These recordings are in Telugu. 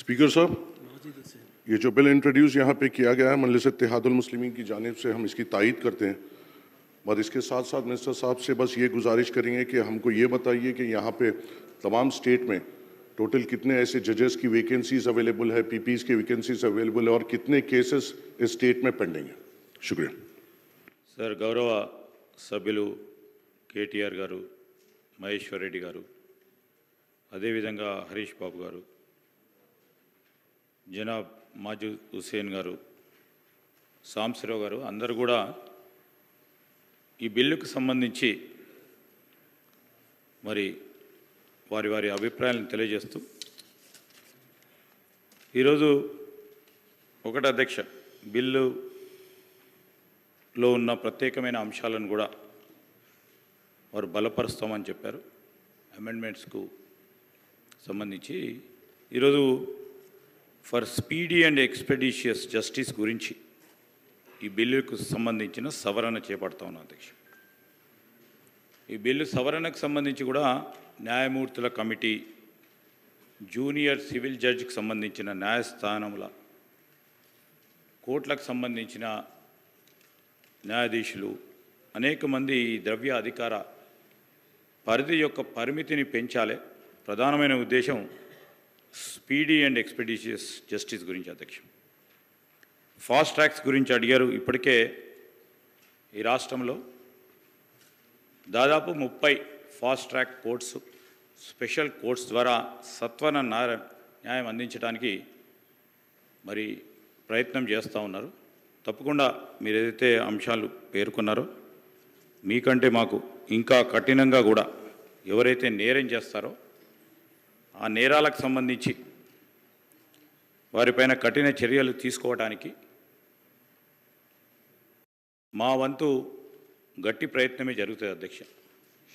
स्पीकर साहब, ये जो बिल इंट्रोड्यूस यहाँ पे किया गया है मजलिस इत्तेहादुल मुस्लिमीन की जानिब से, हम इसकी तायीद करते हैं। और इसके साथ साथ मिनिस्टर साहब से बस ये गुजारिश करेंगे कि हमको ये बताइए कि यहाँ पे तमाम स्टेट में टोटल कितने ऐसे जजेस की वैकेंसीज अवेलेबल है, पीपीज़ की वैकेंसीज अवेलेबल है और कितने केसेस इस स्टेट में पेंडिंग है। शुक्रिया सर। गौरव सभ्युలు కేటీఆర్ గారు, మహేశ్వర్ రెడ్డి గారు, అదేవిధంగా హరీష్ బాబు గారు, జనాబ్ మాజూద్ హుసేన్ గారు, సాంబశివరావు గారు అందరూ కూడా ఈ బిల్లుకు సంబంధించి మరి వారి వారి అభిప్రాయాలను తెలియజేస్తూ ఈరోజు ఒకటి అధ్యక్ష, బిల్లులో ఉన్న ప్రత్యేకమైన అంశాలను కూడా వారు బలపరుస్తామని చెప్పారు. అమెండ్మెంట్స్కు సంబంధించి ఈరోజు for speedy and expeditious justice గురించి ఈ బిల్లుకు సంబంధించిన సవరణ చేపడతా ఉన్నాం అధ్యక్ష. ఈ బిల్లు సవరణకు సంబంధించి కూడా న్యాయమూర్తుల కమిటీ, జూనియర్ సివిల్ జడ్జికి సంబంధించిన న్యాయస్థానముల, కోర్టులకు సంబంధించిన న్యాయాధీశులు, అనేక మంది ఈ ద్రవ్య అధికార పరిధి యొక్క పరిమితిని పెంచాలి. ప్రధానమైన ఉద్దేశం స్పీడీ అండ్ ఎక్స్పెడిషియస్ జస్టిస్ గురించి అధ్యక్ష. ఫాస్ట్ ట్రాక్స్ గురించి అడిగారు. ఇప్పటికే ఈ రాష్ట్రంలో దాదాపు 30 fast track courts, special courts ద్వారా సత్వర న్యాయం అందించడానికి మరి ప్రయత్నం చేస్తూ ఉన్నారు. తప్పకుండా మీరు ఏదైతే అంశాలు పేర్కొన్నారో మీకంటే మాకు ఇంకా కఠినంగా కూడా ఎవరైతే నేరం చేస్తారో ఆ నేరాలకు సంబంధించి వారిపైన కఠిన చర్యలు తీసుకోవడానికి మా వంతు గట్టి ప్రయత్నమే జరుగుతుంది అధ్యక్ష.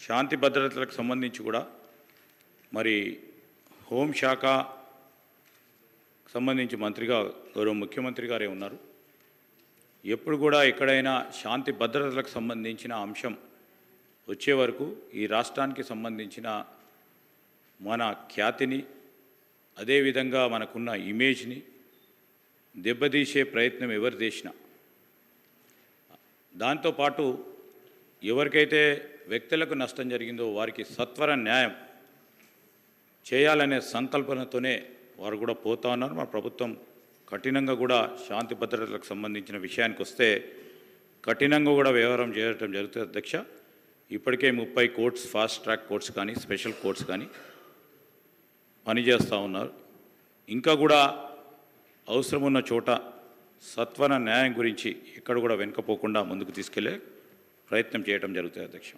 శాంతి భద్రతలకు సంబంధించి కూడా మరి హోంశాఖ సంబంధించి మంత్రిగా గౌరవ ముఖ్యమంత్రి గారే ఉన్నారు. ఎప్పుడు కూడా ఎక్కడైనా శాంతి భద్రతలకు సంబంధించిన అంశం వచ్చే వరకు ఈ రాష్ట్రానికి సంబంధించిన మన ఖ్యాతిని, అదేవిధంగా మనకున్న ఇమేజ్ని దెబ్బతీసే ప్రయత్నం ఎవరు చేసినా, దాంతోపాటు ఎవరికైతే వ్యక్తులకు నష్టం జరిగిందో వారికి సత్వర న్యాయం చేయాలనే సంకల్పనతోనే వారు కూడా పోతా ఉన్నారు. మా ప్రభుత్వం కఠినంగా కూడా శాంతి భద్రతలకు సంబంధించిన విషయానికి వస్తే కఠినంగా కూడా వ్యవహారం చేయడం జరుగుతుంది అధ్యక్ష. ఇప్పటికే 30 కోర్ట్స్, ఫాస్ట్ ట్రాక్ కోర్ట్స్ కానీ స్పెషల్ కోర్ట్స్ కానీ పనిచేస్తూ ఉన్నారు. ఇంకా కూడా అవసరం ఉన్న చోట సత్వర న్యాయం గురించి ఎక్కడ కూడా వెనుకపోకుండా ముందుకు తీసుకెళ్లే ప్రయత్నం చేయడం జరుగుతుంది అధ్యక్ష.